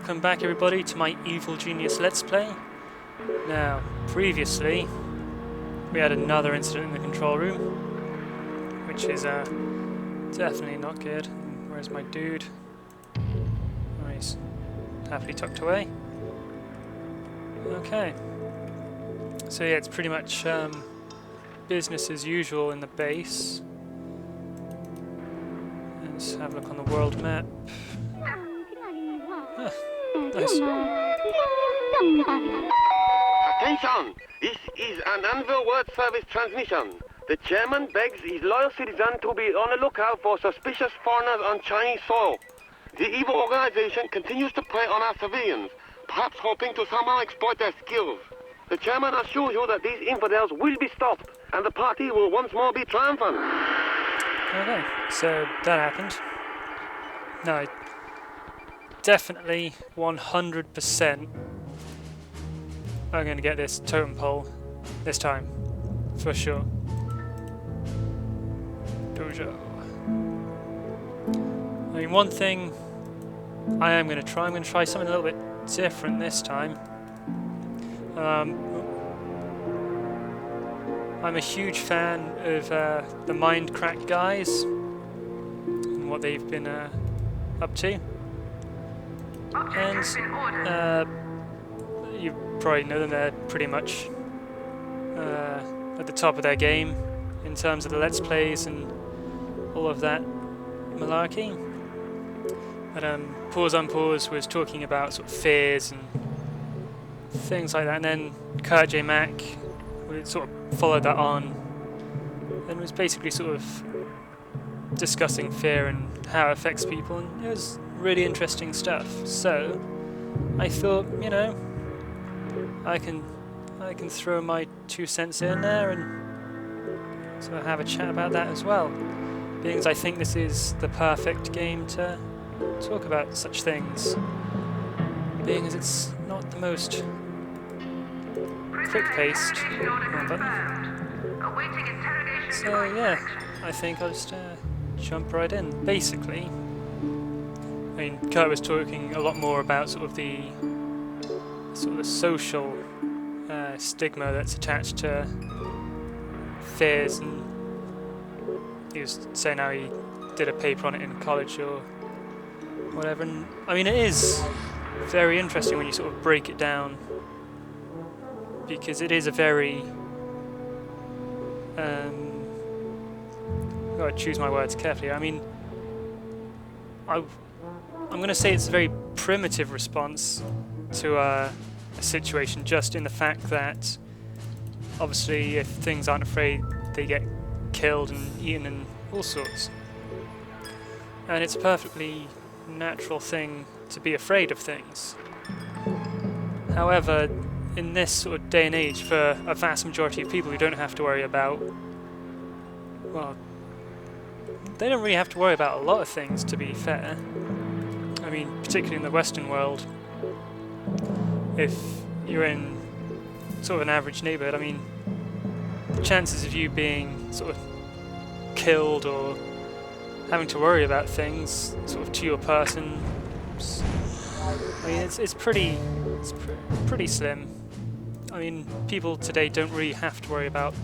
welcome back everybody to my Evil Genius Let's Play. Now, previously, we had another incident in the control room, which is definitely not good. Where's my dude? Oh, he's happily tucked away. Okay. So yeah, it's pretty much business as usual in the base. Let's have a look on the world map. Ah, nice. Attention! This is an Anvil World Service transmission. The chairman begs his loyal citizens to be on the lookout for suspicious foreigners on Chinese soil. The evil organization continues to prey on our civilians, perhaps hoping to somehow exploit their skills. The chairman assures you that these infidels will be stopped, and the party will once more be triumphant. Okay, so that happened. No, definitely 100% I'm going to get this totem pole this time, for sure. Dojo. I mean, one thing I'm going to try something a little bit different this time. I'm a huge fan of the Mindcrack guys and what they've been up to. And you probably know them, they're pretty much at the top of their game in terms of the Let's Plays and all of that malarkey. But Pause on Pause was talking about sort of fears and things like that, and then Kurt J. Mack sort of followed that on and was basically sort of discussing fear and how it affects people, and it was really interesting stuff. So I thought, you know, I can throw my 2 cents in there and sort of have a chat about that as well, being as I think this is the perfect game to talk about such things, being as it's not the most quick-paced button. So yeah, I think I'll just jump right in. Basically, I mean, Kurt was talking a lot more about sort of the social stigma that's attached to fears, and he was saying how he did a paper on it in college or whatever. And I mean, it is very interesting when you sort of break it down, because it is a very gotta choose my words carefully. I mean, I'm going to say it's a very primitive response to a situation, just in the fact that obviously if things aren't afraid, they get killed and eaten and all sorts. And it's a perfectly natural thing to be afraid of things. However, in this sort of day and age, for a vast majority of people who don't have to worry about, well, they don't really have to worry about a lot of things, to be fair. I mean, particularly in the Western world, if you're in sort of an average neighbourhood, I mean, the chances of you being sort of killed or having to worry about things sort of to your person, I mean, it's pretty slim. I mean, people today don't really have to worry about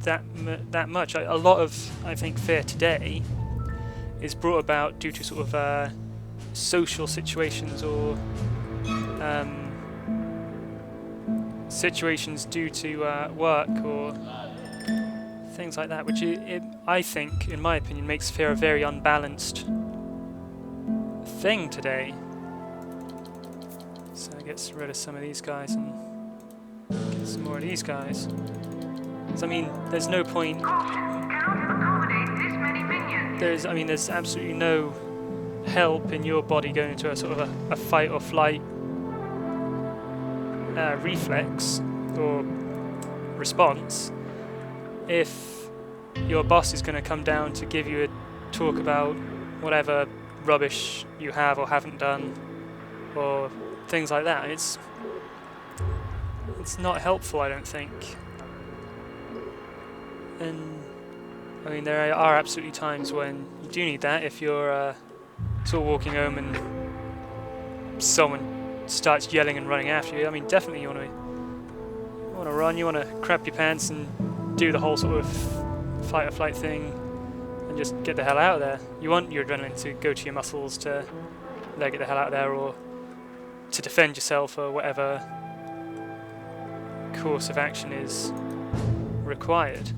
that much. A lot of, I think, fear today is brought about due to sort of social situations or situations due to work or things like that, which I think, in my opinion, makes fear a very unbalanced thing today. So I get rid of some of these guys and get some more of these guys. Because I mean, there's no point. There's absolutely no help in your body going into a sort of a fight or flight reflex or response if your boss is going to come down to give you a talk about whatever rubbish you have or haven't done or things like that. It's not helpful, I don't think. And I mean, there are absolutely times when you do need that. If you're sort of walking home and someone starts yelling and running after you, I mean, definitely you want to run, you want to crap your pants and do the whole sort of fight or flight thing and just get the hell out of there. You want your adrenaline to go to your muscles to get the hell out of there, or to defend yourself, or whatever course of action is required.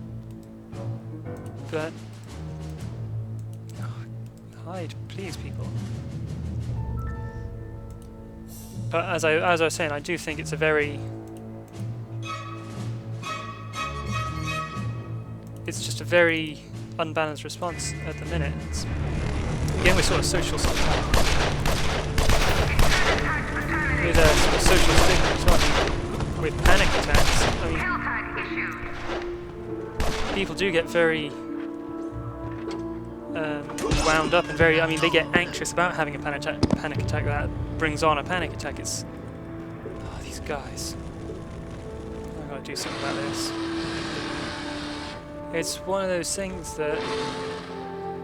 But hide, please, people. But as I was saying, I do think it's just a very unbalanced response at the minute. Again, we're sort of social with a sort of social stigma as well. With panic attacks, I mean, people do get very wound up and very, I mean, they get anxious about having a panic attack that brings on a panic attack. It's, oh, these guys. I've got to do something about this. It's one of those things that,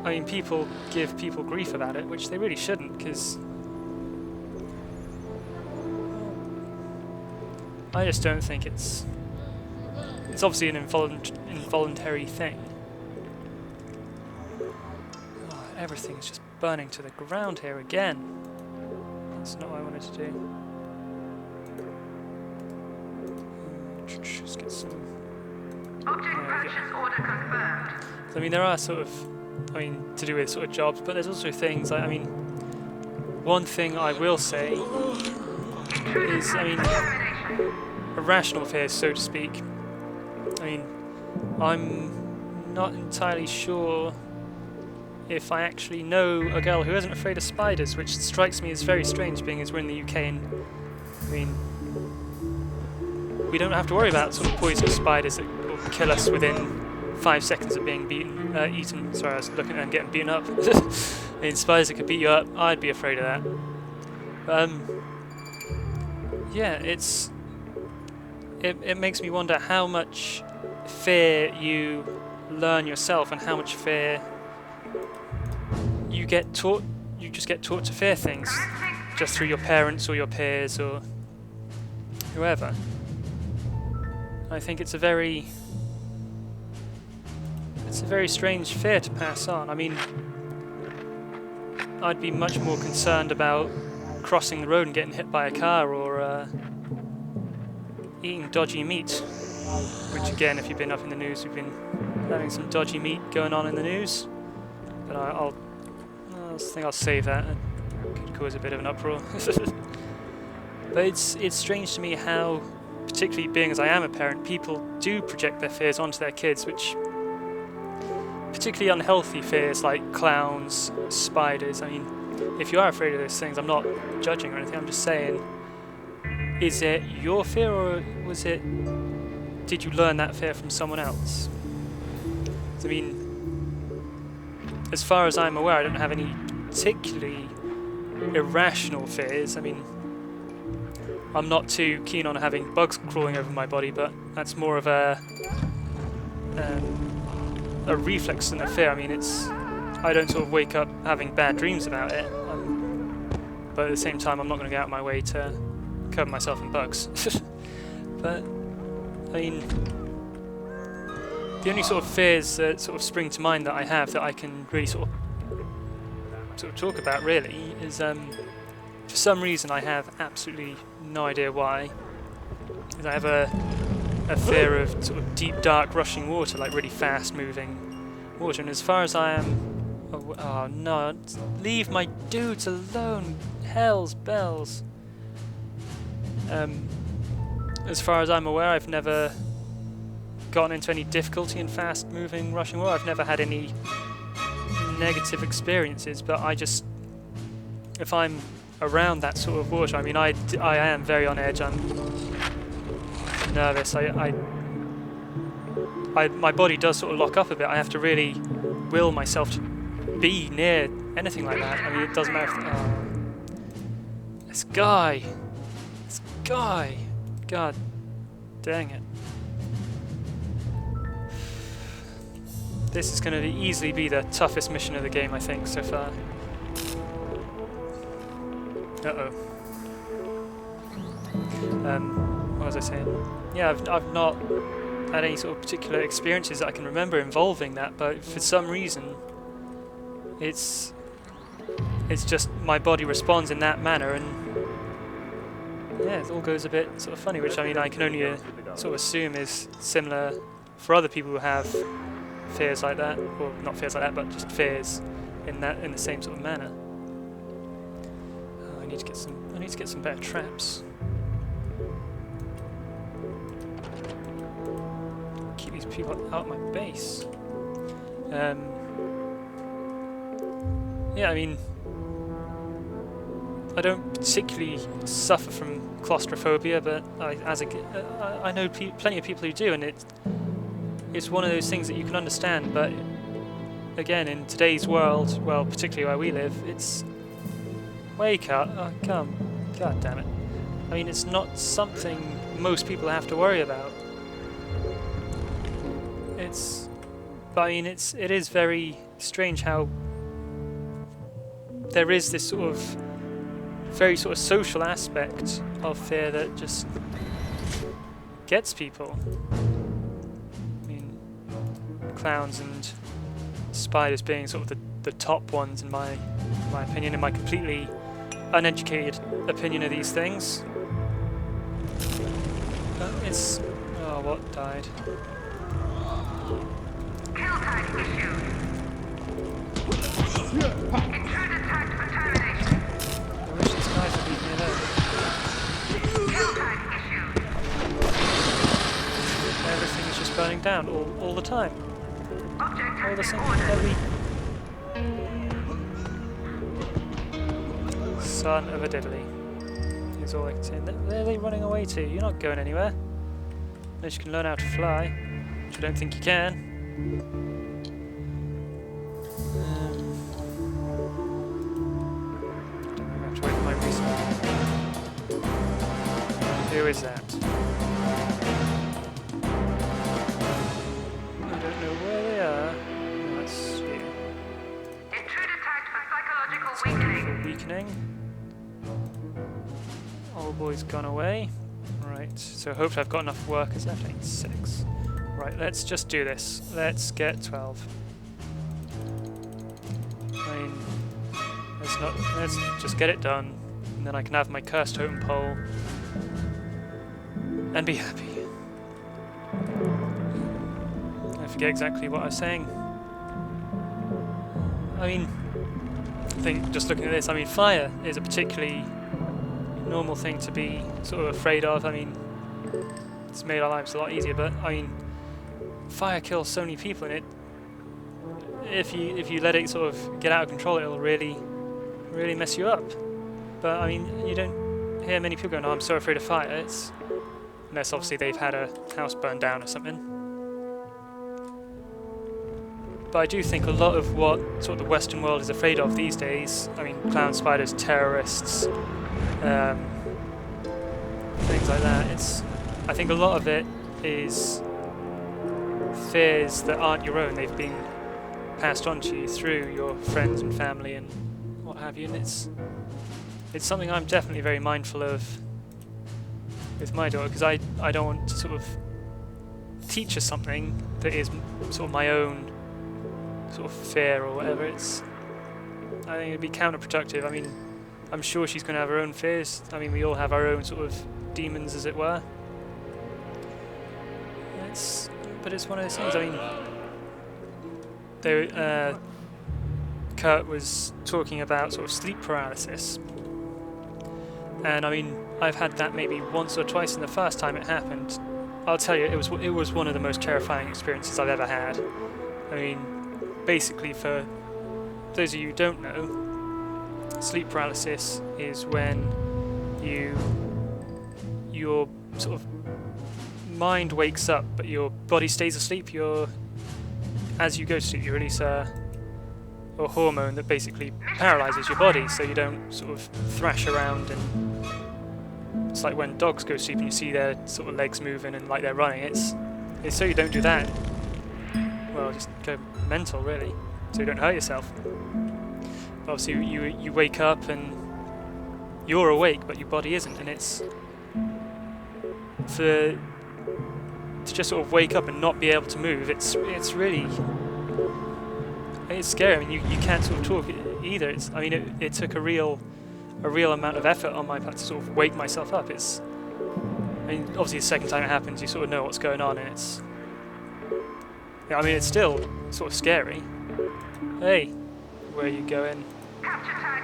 I mean, people give people grief about it, which they really shouldn't, because I just don't think it's obviously an involuntary thing. Oh, everything's just burning to the ground here again. That's not what I wanted to do. Just get some. Object purchase order confirmed. So, I mean, there are sort of, I mean, to do with sort of jobs, but there's also things like, I mean, one thing I will say is, I mean, irrational fears, so to speak. I mean, I'm not entirely sure if I actually know a girl who isn't afraid of spiders, which strikes me as very strange, being as we're in the UK, and I mean, we don't have to worry about sort of poisonous spiders that will kill us within 5 seconds of being eaten. Sorry, I was looking and getting beaten up. I mean, spiders that could beat you up, I'd be afraid of that. Yeah, it makes me wonder how much fear you learn yourself and how much fear you get taught. You just get taught to fear things just through your parents or your peers or whoever. I think it's a very strange fear to pass on. I mean, I'd be much more concerned about crossing the road and getting hit by a car, or eating dodgy meat, which again, if you've been up in the news, we've been having some dodgy meat going on in the news, but I think I'll save that. It could cause a bit of an uproar. But it's strange to me how, particularly being as I am a parent, people do project their fears onto their kids, which particularly unhealthy fears like clowns, spiders. I mean, if you are afraid of those things, I'm not judging or anything, I'm just saying, is it your fear, or did you learn that fear from someone else? I mean, as far as I'm aware, I don't have any particularly irrational fears. I mean, I'm not too keen on having bugs crawling over my body, but that's more of a reflex than a fear. I mean, I don't sort of wake up having bad dreams about it, but at the same time, I'm not going to go out of my way to cover myself in bugs. But I mean, the only sort of fears that sort of spring to mind that I have that I can really sort of talk about really is, for some reason I have absolutely no idea why, is I have a fear of sort of deep, dark, rushing water, like really fast moving water. And as far as I am, oh no, leave my dudes alone, hell's bells. As far as I'm aware, I've never gotten into any difficulty in fast moving rushing water. I've never had any negative experiences, but if I'm around that sort of water, I mean, I am very on edge. I'm nervous. My body does sort of lock up a bit. I have to really will myself to be near anything like that. I mean, it doesn't matter if, this guy, God dang it. This is going to easily be the toughest mission of the game, I think, so far. Uh-oh. What was I saying? Yeah, I've not had any sort of particular experiences that I can remember involving that, but for some reason, it's just my body responds in that manner, and yeah, it all goes a bit sort of funny, which I mean I can only sort of assume is similar for other people who have fears like that, or not fears like that, but just fears in the same sort of manner. I need to get some better traps. Keep these people out of my base. Yeah, I mean, I don't particularly suffer from claustrophobia, but I know plenty of people who do, and it's one of those things that you can understand. But again, in today's world, well, particularly where we live, it's wake up, oh, come, god damn it. I mean, it's not something most people have to worry about. But I mean, it is very strange how there is this sort of very sort of social aspect of fear that just gets people. I mean, clowns and spiders being sort of the top ones in my opinion, in my completely uneducated opinion of these things. What died? Kill tag issued. Intruder tagged for termination. I wish these guys would leave me alone. Kill tag issued. Everything is just burning down all the time. Object All has the been same, ordered. Son of a diddly. Is all I can say. Where are they running away to? You're not going anywhere. Unless you can learn how to fly, which I don't think you can. I have to wait for my research. Who is that? I don't know where they are. That's you. Intruder tagged for psychological weakening. Weakening. Old boy's gone away. Right, so hopefully I've got enough workers left. I need 6. Right, let's just do this. Let's get 12. I mean, let's just get it done, and then I can have my cursed totem pole and be happy. I forget exactly what I was saying. I mean, I think just looking at this, I mean, fire is a particularly normal thing to be sort of afraid of. I mean, it's made our lives a lot easier, but I mean, fire kills so many people, and if you let it sort of get out of control, it'll really mess you up. But I mean, you don't hear many people going, "Oh, I'm so afraid of fire." Unless obviously they've had a house burned down or something. But I do think a lot of what sort of the Western world is afraid of these days, I mean, clown spiders, terrorists, things like that, I think a lot of it is fears that aren't your own. They've been passed on to you through your friends and family and what have you, and it's something I'm definitely very mindful of with my daughter, because I don't want to sort of teach her something that is sort of my own sort of fear or whatever. I think it'd be counterproductive. I mean, I'm sure she's going to have her own fears. I mean, we all have our own sort of demons, as it were. But it's one of those things. I mean, Kurt was talking about sort of sleep paralysis, and I mean, I've had that maybe once or twice, and the first time it happened, I'll tell you, it was one of the most terrifying experiences I've ever had. I mean, basically, for those of you who don't know, sleep paralysis is when your sort of mind wakes up, but your body stays asleep. As you go to sleep, you release a hormone that basically paralyzes your body, so you don't sort of thrash around. And it's like when dogs go to sleep and you see their sort of legs moving and like they're running. It's so you don't do that. Well, just go mental, really, so you don't hurt yourself. But obviously, you wake up and you're awake, but your body isn't, and to just sort of wake up and not be able to move, it's really, it's scary. I mean, you can't sort of talk either. I mean, it took a real amount of effort on my part to sort of wake myself up. I mean, obviously the second time it happens, you sort of know what's going on, and I mean, it's still sort of scary. Hey, where are you going? Capture tag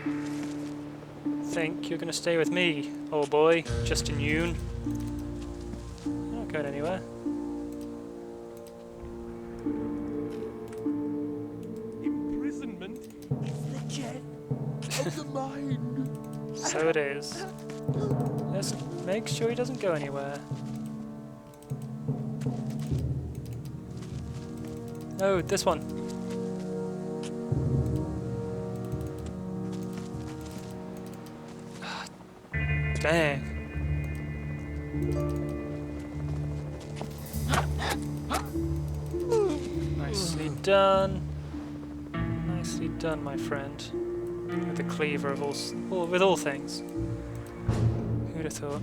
issued. Think you're gonna stay with me, old boy, Justin Yoon? You're not going anywhere. Imprisonment is the jet of the mind. So it is. Just make sure he doesn't go anywhere. No, this one. Dang. Nicely done. Nicely done, my friend. With the cleaver of with all things. Who'd have thought?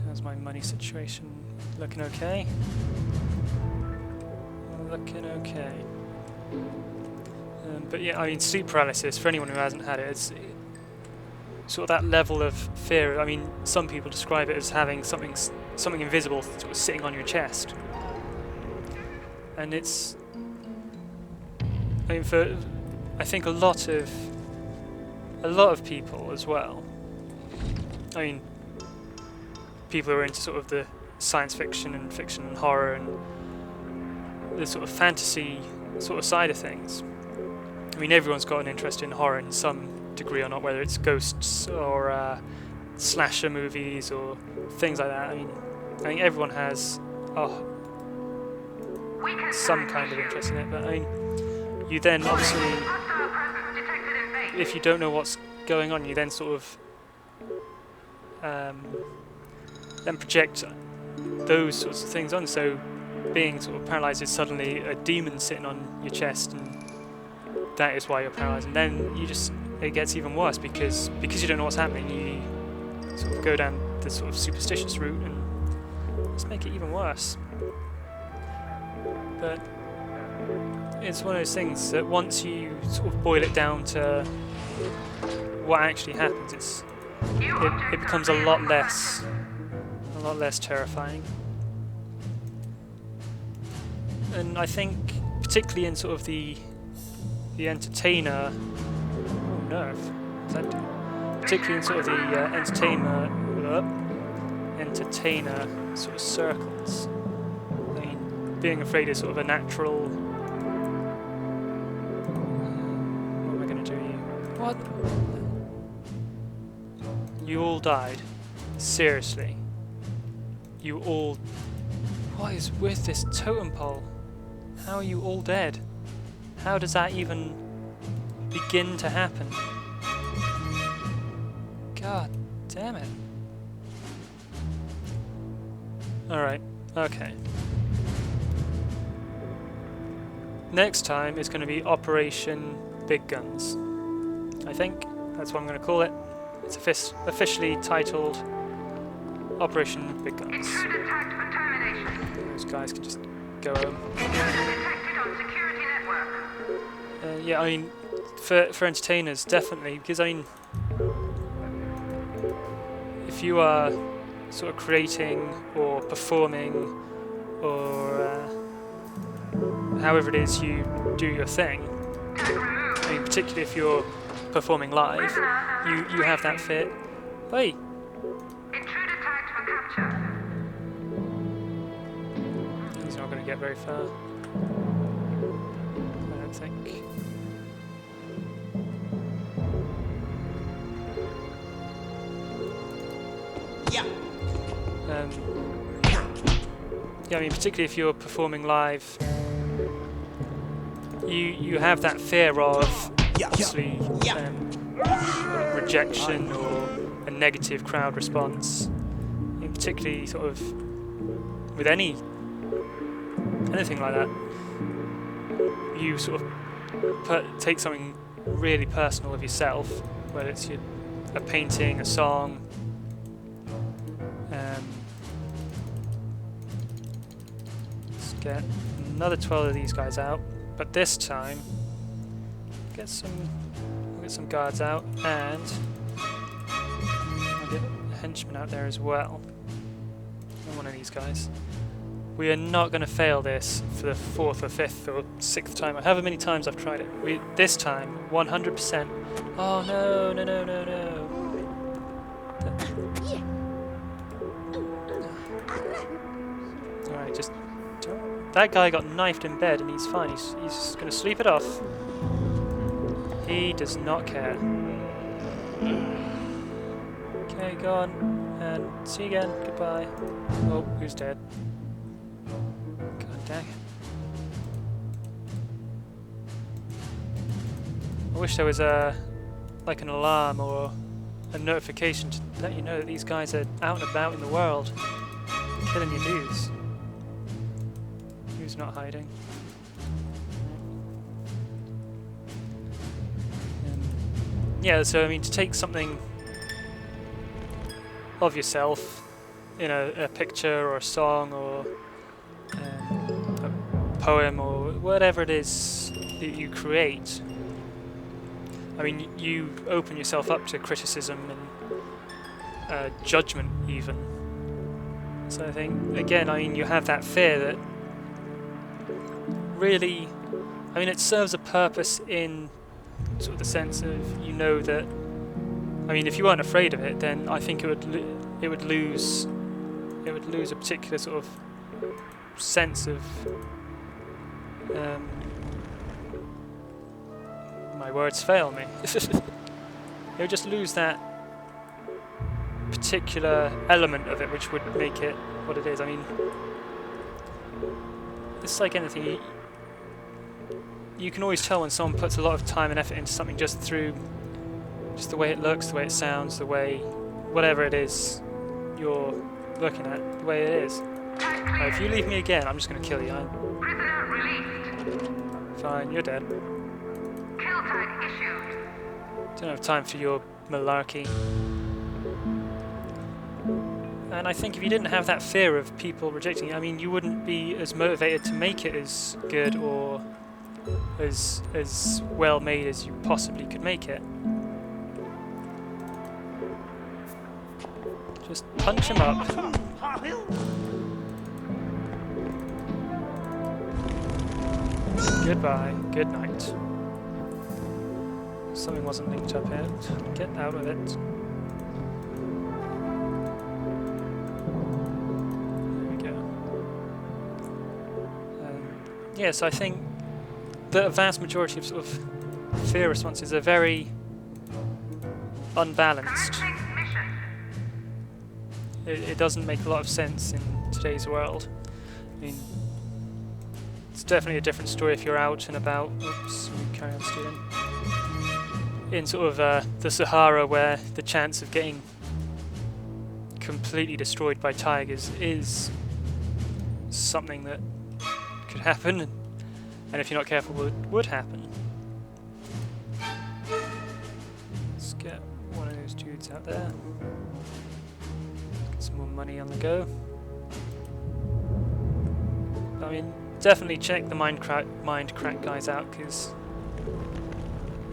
How's my money situation? Looking okay? Looking okay. But yeah, I mean, sleep paralysis, for anyone who hasn't had it, it's sort of that level of fear. I mean, some people describe it as having something invisible sort of sitting on your chest. And it's, I mean, I think a lot of people as well. I mean, people who are into sort of the science fiction and horror and the sort of fantasy sort of side of things. I mean, everyone's got an interest in horror in some degree or not, whether it's ghosts or slasher movies or things like that. I think everyone has some kind of interest in it, but I mean, you then obviously, Hostile presence detected in base. if you don't know what's going on, you then sort of then project those sorts of things on. So being sort of paralyzed is suddenly a demon sitting on your chest, and that is why you're paralyzed. And then it gets even worse because you don't know what's happening. You sort of go down the sort of superstitious route and just make it even worse. But it's one of those things that once you sort of boil it down to what actually happens, it becomes a lot less terrifying. And I think particularly in sort of the entertainer, nerve, what's that do? Particularly in sort of the entertainer sort of circles. I mean, being afraid is sort of a natural. What am I going to do to you? What? You all died. Seriously. You all. What is with this totem pole? How are you all dead? How does that even begin to happen? God damn it. Alright, okay. Next time it's going to be Operation Big Guns. I think that's what I'm going to call it. It's officially titled Operation Big Guns. Intruder tagged for termination. Those guys can just go home. Intruder detected on security network. Yeah, I mean, for entertainers, definitely, because I mean, if you are sort of creating or performing or however it is you do your thing, Tag removed. I mean, particularly if you're performing live, you have that fear. Hey, Intruder tagged for capture. he's not going to get very far. I don't think. Yeah. Yeah, I mean, particularly if you're performing live, you have that fear of obviously rejection or a negative crowd response. And particularly sort of with anything like that, you sort of take something really personal of yourself, whether it's a painting, a song, get another 12 of these guys out, but this time get some guards out, and I'll get henchmen out there as well. And one of these guys. We are not going to fail this for the 4th or 5th or 6th time, or however many times I've tried it. This time, 100%. Oh no, no, no, no, no. Alright, just... That guy got knifed in bed and he's fine. He's just going to sleep it off. He does not care. Okay, go on. And see you again. Goodbye. Oh, who's dead? God dang it. I wish there was like an alarm or a notification to let you know that these guys are out and about in the world, killing your dudes. Who's not hiding? Yeah, so I mean, to take something of yourself in a picture or a song or a poem or whatever it is that you create, I mean, you open yourself up to criticism and judgment even. So I think, again, I mean, you have that fear that really, I mean, it serves a purpose in sort of the sense of, you know, that, I mean, if you weren't afraid of it, then I think it would lose a particular sort of sense of my words fail me. It would just lose that particular element of it, which would make it what it is. I mean, it's like anything. You can always tell when someone puts a lot of time and effort into something just through just the way it looks, the way it sounds, the way whatever it is you're looking at, the way it is. If you leave me again, I'm just going to kill you. Prisoner released. Fine, you're dead. Kill tag issued. Don't have time for your malarkey. And I think if you didn't have that fear of people rejecting it, I mean, you wouldn't be as motivated to make it as good or as well made as you possibly could make it. Just punch him up. Goodbye. Good night. Something wasn't linked up here. Get out of it. There we go. Yes, I think the vast majority of sort of fear responses are very unbalanced. It doesn't make a lot of sense in today's world. I mean, it's definitely a different story if you're out and about. Oops, carry on, student. In sort of the Sahara, where the chance of getting completely destroyed by tigers is something that could happen, and if you're not careful, would happen. Let's get one of those dudes out there. Get some more money on the go. I mean, definitely check the mind crack guys out, because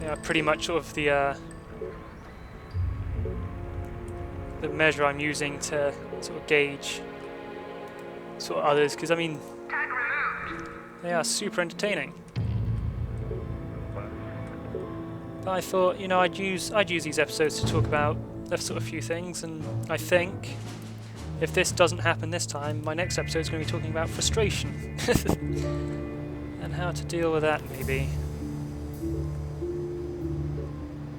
they are pretty much sort of the measure I'm using to sort of gauge sort of others, because I mean, Tag removed. they are super entertaining. But I thought, you know, I'd use these episodes to talk about a sort of few things, and I think if this doesn't happen this time, my next episode is going to be talking about frustration and how to deal with that, maybe.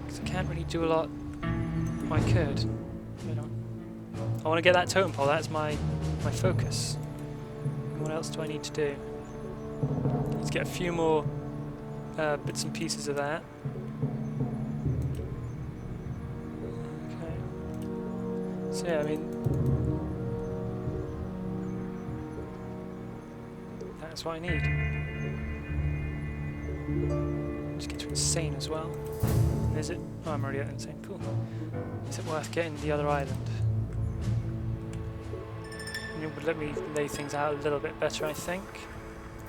Because I can't really do a lot. I could. You know, I want to get that totem pole. That's my focus. And what else do I need to do? Let's get a few more bits and pieces of that. Okay. So yeah, I mean, that's what I need. Just get to insane as well. Is it? Oh, I'm already at insane. Cool. Is it worth getting the other island? And it would let me lay things out a little bit better, I think.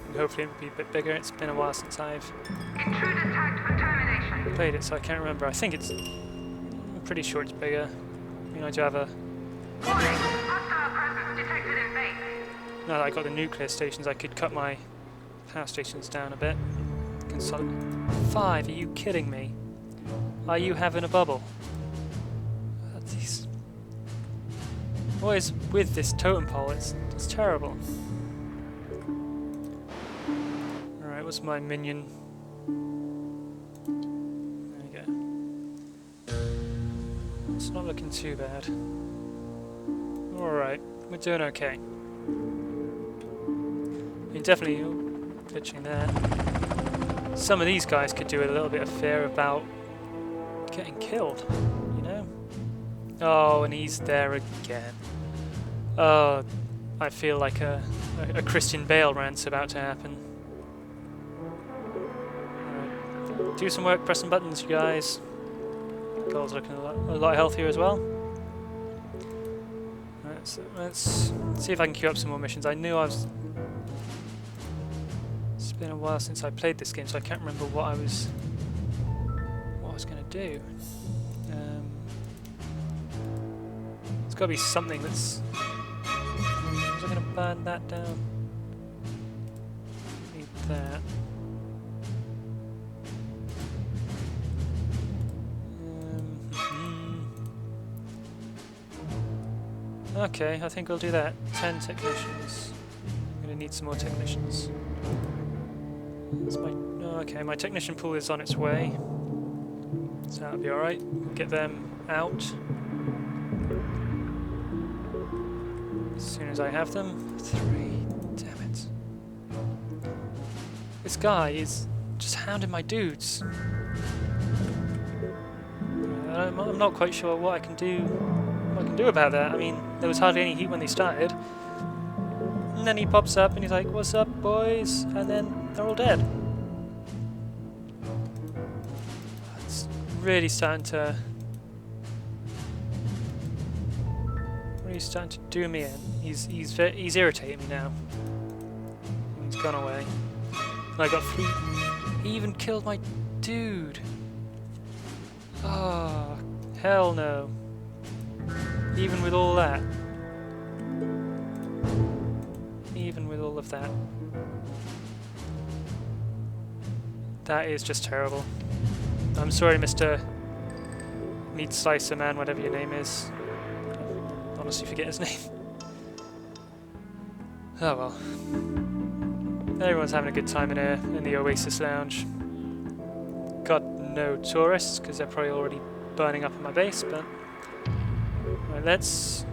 and hopefully it'll be a bit bigger. It's been a while since I've Intruder tagged for termination. played it, so I can't remember. I think I'm pretty sure it's bigger. I mean, I do have a... Warning, hostile presence detected in base. Now that I got the nuclear stations, I could cut my power stations down a bit. Consolidate. 5? Are you kidding me? Are you having a bubble? These... What is with this totem pole? It's terrible. Alright, what's my minion? There we go. It's not looking too bad. Alright, we're doing okay. I mean, definitely glitching there. Some of these guys could do with a little bit of fear about getting killed, you know? Oh, and he's there again. Oh, I feel like a Christian Bale rant's about to happen. Alright. Do some work pressing buttons, you guys. Goal's looking a lot healthier as well. Right, so let's see if I can queue up some more missions. I knew I was... It's been a while since I played this game, so I can't remember what I was going to do. It's got to be something that's... Was I going to burn that down? Need that. Okay, I think I'll do that. 10 technicians. I'm going to need some more technicians. Okay, my technician pool is on its way. So that'll be alright. We'll get them out as soon as I have them. 3. Damn it. This guy is just hounding my dudes. I'm not quite sure what I can do about that. I mean, there was hardly any heat when they started. And then he pops up and he's like, "What's up, boys?" And then they're all dead. It's really starting to do me in. He's irritating me now. He's gone away. And I got 3. He even killed my dude. Oh, hell no. Even with all that. Even with all of that. That is just terrible. I'm sorry, Mr. Meat Slicer Man, whatever your name is. I honestly forget his name. Oh well. Everyone's having a good time in here, in the Oasis Lounge. Got no tourists, because they're probably already burning up in my base, but... Right, let's...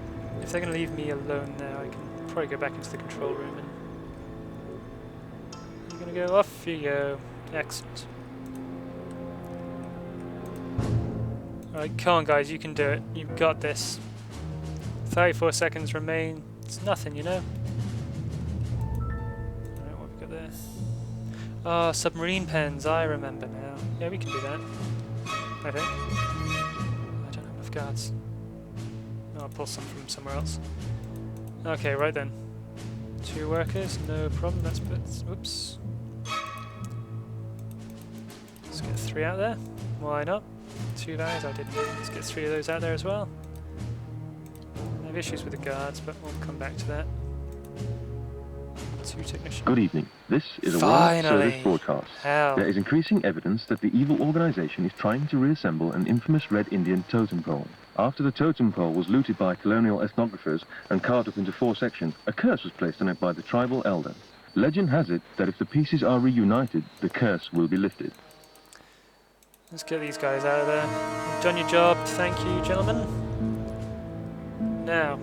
If they're going to leave me alone now, I can probably go back into the control room and... You're going to go, off you go. Excellent. Alright, come on guys, you can do it. You've got this. 34 seconds remain. It's nothing, you know? Alright, what have we got there? Oh, submarine pens, I remember now. Yeah, we can do that. I think. I don't have enough guards. Oh, I'll pull some from somewhere else. Okay, right then. 2 workers, no problem. Let's put... Oops. Let's get 3 out there. Why not? 2 guys, I didn't. Let's get 3 of those out there as well. I have issues with the guards, but we'll come back to that. 2 technicians. Good evening. This is a Finally. World Service broadcast. Hell. There is increasing evidence that the evil organization is trying to reassemble an infamous Red Indian totem pole. After the totem pole was looted by colonial ethnographers and carved up into 4 sections, a curse was placed on it by the tribal elder. Legend has it that if the pieces are reunited, the curse will be lifted. Let's get these guys out of there. You've done your job, thank you, gentlemen. Now,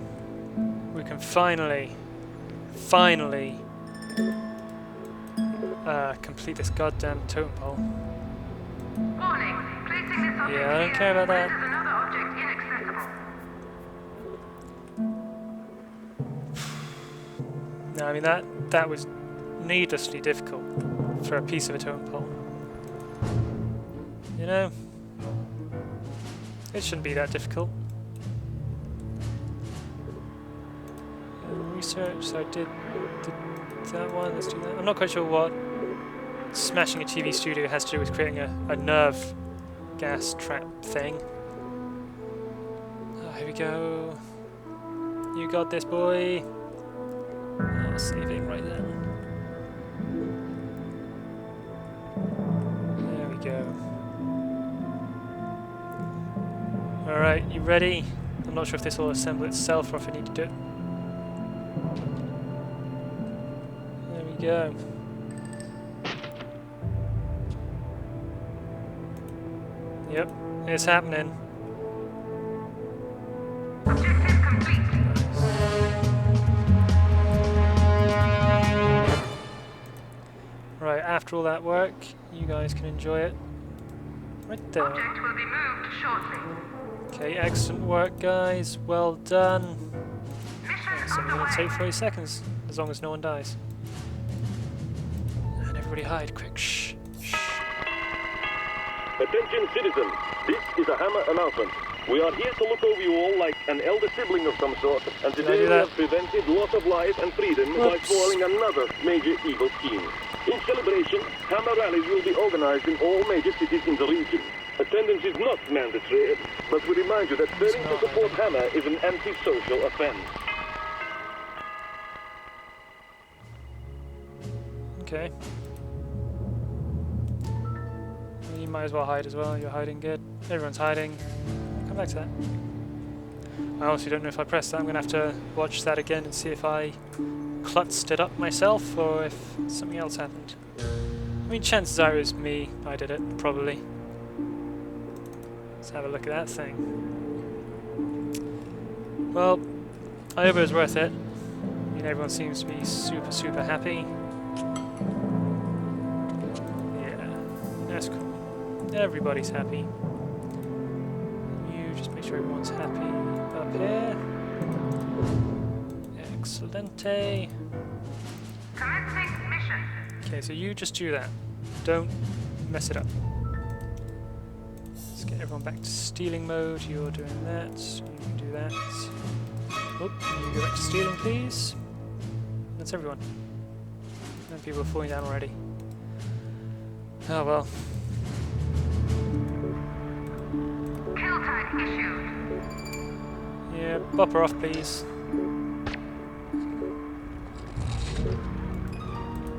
we can finally complete this goddamn totem pole. Warning, placing this object Yeah, I don't care about that. renders another object inaccessible. No, I mean that was needlessly difficult for a piece of a totem pole. You know, it shouldn't be that difficult. We research. So I did that one. Let's do that. I'm not quite sure what smashing a TV studio has to do with creating a nerve gas trap thing. Oh, here we go. You got this, boy. Oh, saving right there. There we go. Alright, you ready? I'm not sure if this will assemble itself or if I need to do it. There we go. Yep, it's happening. Objective complete. Right, after all that work, you guys can enjoy it. Right there. Object will be moved shortly. Okay, excellent work, guys. Well done. Mission It's only going to take underway. 40 seconds, as long as no one dies. And everybody hide, quick. Shh. Shh. Attention citizens, this is a Hammer announcement. We are here to look over you all like an elder sibling of some sort, and Did I today do we that? have prevented loss of life and freedom by Whoops. foiling another major evil scheme. In celebration, Hammer rallies will be organized in all major cities in the region. Attendance is not mandatory, but we remind you that failing to not support Hammer is an antisocial offense. Okay. You might as well hide as well. You're hiding good. Everyone's hiding. Come back to that. I honestly don't know if I pressed that. I'm going to have to watch that again and see if I clutched it up myself or if something else happened. I mean, chances are it was me. I did it, probably. Let's have a look at that thing. Well, I hope it was worth it. I mean, everyone seems to be super happy. Yeah, that's cool. Everybody's happy. You just make sure everyone's happy up here. Excelente. Commencing mission. Okay, so you just do that. Don't mess it up. Let's get everyone back to stealing mode. You're doing that. You do that. Oh, you go back to stealing, please. That's everyone. And people are falling down already. Oh well. Kill tag issued. Yeah, bop her off, please.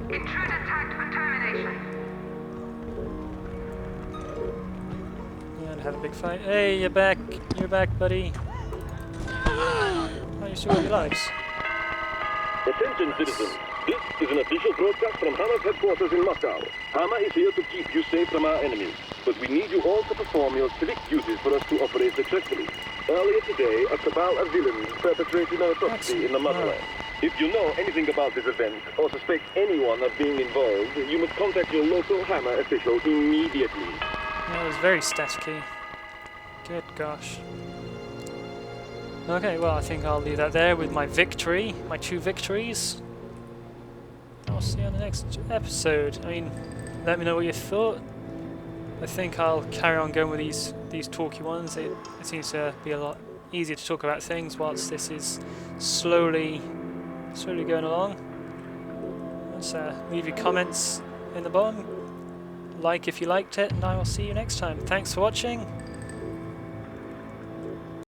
Intruder tagged for termination. And have a big fight. Hey, you're back. You're back, buddy. Oh, you still got your lives. Attention citizens, this is an official broadcast from Hammer's headquarters in Moscow. Hammer is here to keep you safe from our enemies, but we need you all to perform your civic duties for us to operate successfully. Earlier today, a cabal of villains perpetrated an atrocity in the motherland. If you know anything about this event, or suspect anyone of being involved, you must contact your local Hammer official immediately. That was very staticky. Good gosh. Okay, well, I think I'll leave that there with my victory, my 2 victories. I'll see you on the next episode. I mean, let me know what you thought. I think I'll carry on going with these talky ones. It seems to be a lot easier to talk about things whilst this is slowly going along. Let's leave your comments in the bottom. Like if you liked it, and I will see you next time. Thanks for watching.